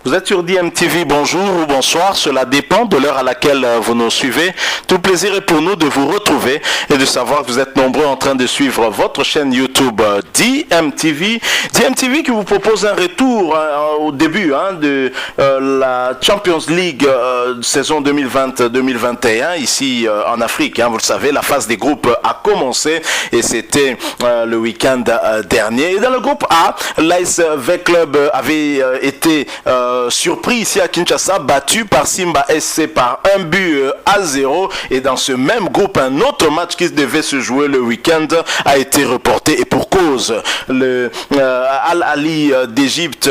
Vous êtes sur DMTV, bonjour ou bonsoir, cela dépend de l'heure à laquelle vous nous suivez. Tout plaisir est pour nous de vous retrouver et de savoir que vous êtes nombreux en train de suivre votre chaîne YouTube DMTV. DMTV qui vous propose un retour au début de la Champions League saison 2020-2021 ici en Afrique. Vous le savez, la phase des groupes a commencé et c'était le week-end dernier. Et dans le groupe A, l'AS V-Club avait été surpris ici à Kinshasa, battu par Simba SC par 1-0. Et dans ce même groupe, un autre match qui devait se jouer le week-end a été reporté. Et pour cause, le Al-Ali d'Égypte,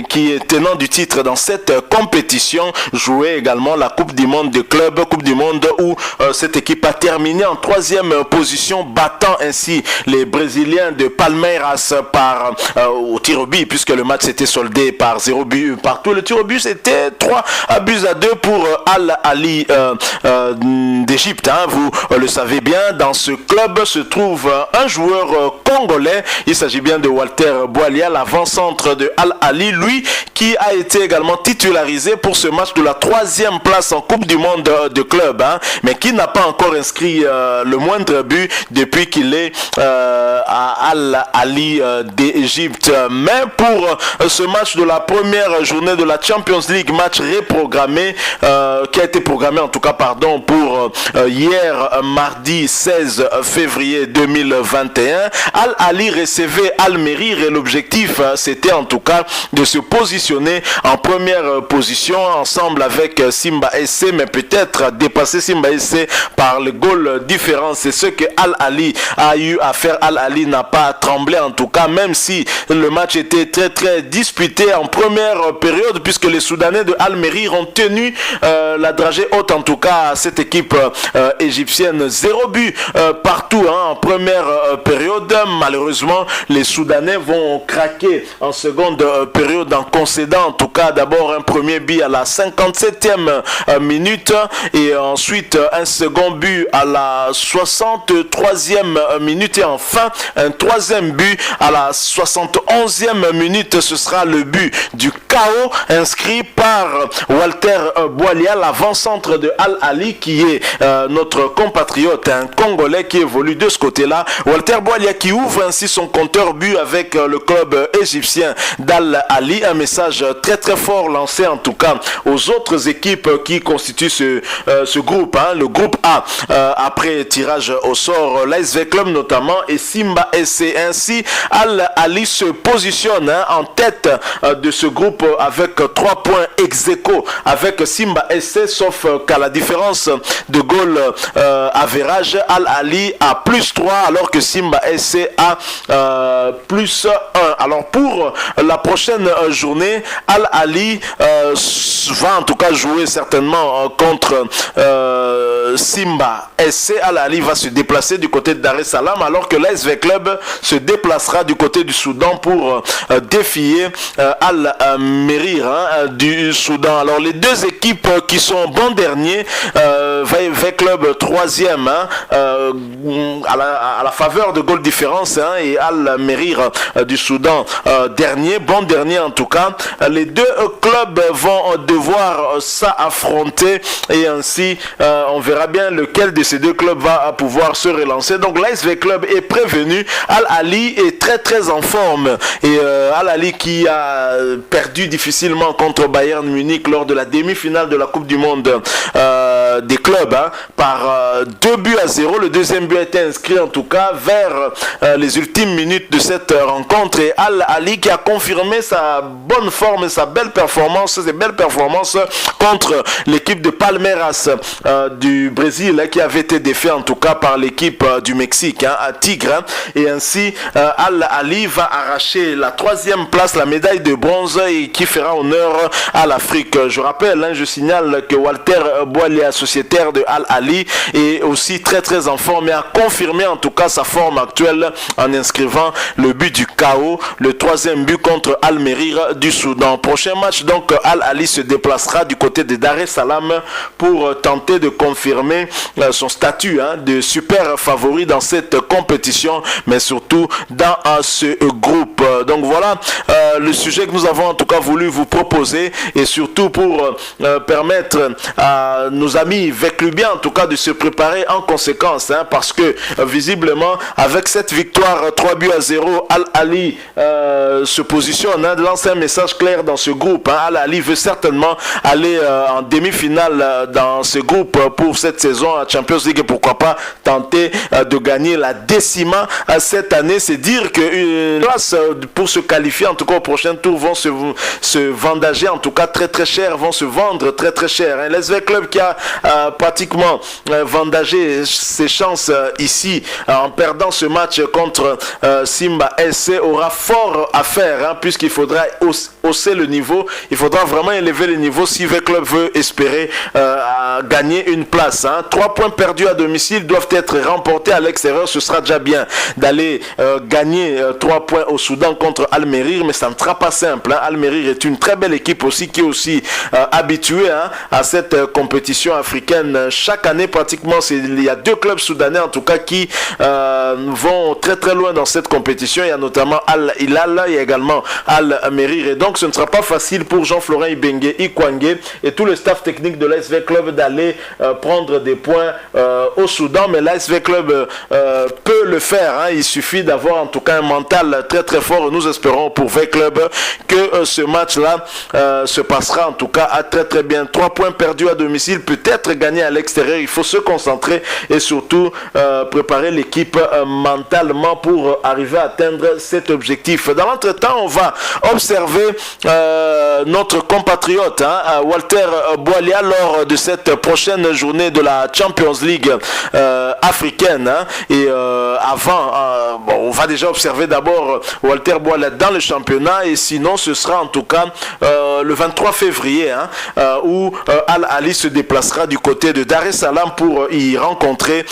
qui est tenant du titre dans cette compétition, jouait également la Coupe du Monde des clubs, Coupe du Monde où cette équipe a terminé en 3e position, battant ainsi les Brésiliens de Palmeiras au tir au but, puisque le match s'était soldé par 0 but partout. Le tir au but c'était 3-2 pour Al-Ali d'Égypte. Vous le savez bien, dans ce club se trouve un joueur congolais. Il s'agit bien de Walter Boualia, l'avant-centre de Al-Ali, lui qui a été également titularisé pour ce match de la 3e place en Coupe du Monde de club, mais qui n'a pas encore inscrit le moindre but depuis qu'il est à Al-Ali d'Égypte. Mais pour ce match de la première journée de la Champions League, match reprogrammé, qui a été programmé en tout cas pour hier mardi 16 février 2021. Al-Ali recevait Al-Merrir et l'objectif c'était en tout cas de se positionner en première position ensemble avec Simba SC, mais peut-être dépasser Simba SC par le goal différent. C'est ce que Al-Ali a eu à faire. Al-Ali n'a pas tremblé en tout cas, même si le match était très disputé en première période, puisque les Soudanais de Al-Merrir ont tenu la dragée haute en tout cas à cette équipe égyptienne. 0 but partout en première période. Malheureusement, les Soudanais vont craquer en seconde période en concédant en tout cas d'abord un premier but à la 57e minute et ensuite un second but à la 63e minute et enfin un troisième but à la 71e minute. Ce sera le but du chaos inscrit par Walter Boualia, l'avant-centre de Al-Ali, qui est notre compatriote, un Congolais qui évolue de ce côté-là. Walter Boualia qui ouvre ainsi son compteur but avec le club égyptien d'Al-Ali. Un message très fort lancé en tout cas aux autres équipes qui constituent ce groupe, le groupe A, après tirage au sort, l'AS V-Club notamment et Simba SC. Ainsi, Al-Ali se positionne en tête de ce groupe avec 3 points ex-aequo avec Simba SC, sauf qu'à la différence de goal average, Al-Ali a +3 alors que Simba SC a +1. Alors pour la prochaine journée, Al-Ali va en tout cas jouer certainement contre Simba SC. Al-Ali va se déplacer du côté de Dar es Salaam alors que l'AS V-Club se déplacera du côté du Soudan pour défier Al-Merrir du Soudan. Alors les deux équipes qui sont bons derniers, V-Club 3e à la faveur de goal différence et Al-Merrir du Soudan dernier, bon dernier en tout cas. Les deux clubs vont devoir s'affronter et ainsi on verra bien lequel de ces deux clubs va pouvoir se relancer. Donc l'AS V-Club est prévenu. Al-Ali est très en forme et Al-Ali qui a perdu difficilement contre Bayern Munich lors de la demi-finale de la Coupe du Monde des clubs par 2-0. Le deuxième but a été inscrit en tout cas vers les ultimes minutes de cette rencontre et Al-Ali qui a confirmé sa bonne forme et ses belles performances contre l'équipe de Palmeiras du Brésil qui avait été défait en tout cas par l'équipe du Mexique à Tigre et ainsi Al-Ali va arracher la 3e place, la médaille de bronze et qui fera honneur à l'Afrique. Je rappelle, je signale que Walter Boualia, sociétaire de Al-Ali, est aussi très en forme et a confirmé en tout cas sa forme actuelle en inscrivant le but du chaos le troisième but contre Al Merrir du Soudan. Prochain match, donc, Al Ahly se déplacera du côté de Dar es Salaam pour tenter de confirmer son statut de super favori dans cette compétition, mais surtout dans ce groupe. Donc voilà le sujet que nous avons en tout cas voulu vous proposer, et surtout pour permettre à nos amis véclubiens en tout cas de se préparer en conséquence, parce que visiblement avec cette victoire 3-0, Al Ahly se positionne, lance un message clair dans ce groupe. Al Ahly veut certainement aller en demi-finale dans ce groupe pour cette saison à Champions League, et pourquoi pas tenter de gagner la décima cette année. C'est dire que une place pour se qualifier en tout cas au prochain tour vont se vendager en tout cas très très cher, vont se vendre très très cher. L'SV Club qui a pratiquement vendagé ses chances ici en perdant ce match contre Simba SC aura fort à faire, puisqu'il faudra hausser le niveau, il faudra vraiment élever le niveau si V Club veut espérer gagner une place. 3 points perdus à domicile doivent être remportés à l'extérieur. Ce sera déjà bien d'aller gagner 3 points au Soudan contre Al Merrir, mais ça ne sera pas simple. Al Merrir est une très belle équipe aussi, qui est aussi habituée à cette compétition africaine. Chaque année pratiquement, il y a 2 clubs soudanais en tout cas qui vont très très loin dans cette compétition. Il y a notamment Al Hilal, il y a également Al Merrir, et donc ce ne sera pas facile pour Jean-Florent Ibenge Ikwangé et tout le staff technique de l'ASV Club d'aller prendre des points au Soudan, mais l'ASV Club peut le faire. Il suffit d'avoir en tout cas un mental très très fort. Nous espérons pour V Club que ce match là se passera en tout cas à très très bien. 3 points perdus à domicile, peut-être gagner à l'extérieur. Il faut se concentrer et surtout préparer l'équipe mentalement pour arriver à atteindre cet objectif. Dans l'entretemps, on va observer notre compatriote Walter Boualia lors de cette prochaine journée de la Champions League africaine. Et avant, on va déjà observer d'abord Walter Boualia dans le championnat, et sinon ce sera en tout cas le 23 février où Al Ahly se déplacera du côté de Dar es Salaam pour y rencontrer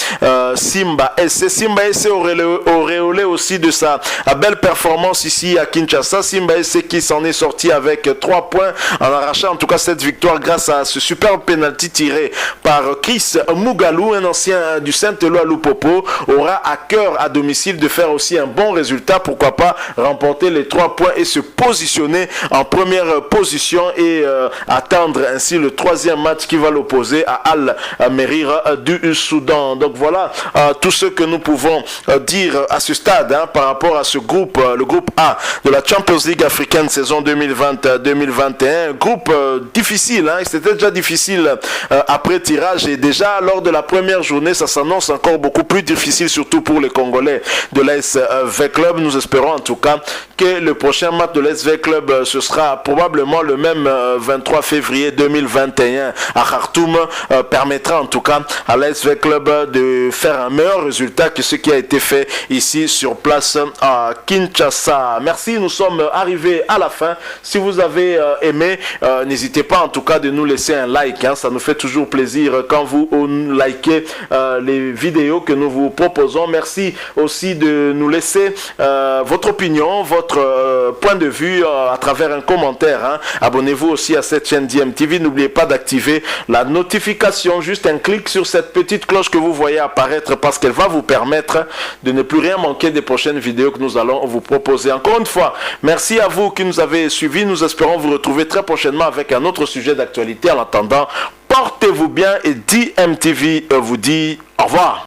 Simba SC. Simba SC auréolé aussi de sa belle performance ici à Kinshasa. Simba SC qui s'en est sorti avec 3 points en arrachant en tout cas cette victoire grâce à ce superbe penalty tiré par Chris Mugalou, un ancien du Saint-Éloi Lupopo, aura à cœur à domicile de faire aussi un bon résultat, pourquoi pas remporter les 3 points et se positionner en première position et attendre ainsi le 3e match qui va l'opposer à Al Merrir du Soudan. Donc voilà tout ce que nous pouvons dire à ce stade par rapport à ce groupe, le groupe A de la Champions League africaine saison 2020-2021. Groupe difficile, c'était déjà difficile après tirage, et déjà lors de la première journée ça s'annonce encore beaucoup plus difficile, surtout pour les Congolais de l'ASV Club. Nous espérons en tout cas que le prochain match de l'ASV Club ce sera probablement le même 23 février 2021 à Khartoum, permettra en tout cas à l'ASV Club de faire un meilleur résultat que ce qui a été fait ici sur place à Kinshasa. Merci, nous sommes arrivés à la fin. Si vous avez aimé, n'hésitez pas en tout cas de nous laisser un like, ça nous fait toujours plaisir quand vous likez les vidéos que nous vous proposons. Merci aussi de nous laisser votre opinion, votre point de vue à travers un commentaire. Abonnez-vous aussi à cette chaîne DMTV. N'oubliez pas d'activer la notification, juste un clic sur cette petite cloche que vous voyez apparaître, parce qu'elle va vous permettre de ne plus rien manquer des prochaines vidéos que nous allons vous proposer. Encore une fois, merci à vous qui nous avez suivis. Nous espérons vous retrouver très prochainement avec un autre sujet d'actualité. En attendant, portez-vous bien, et DMTV vous dit au revoir.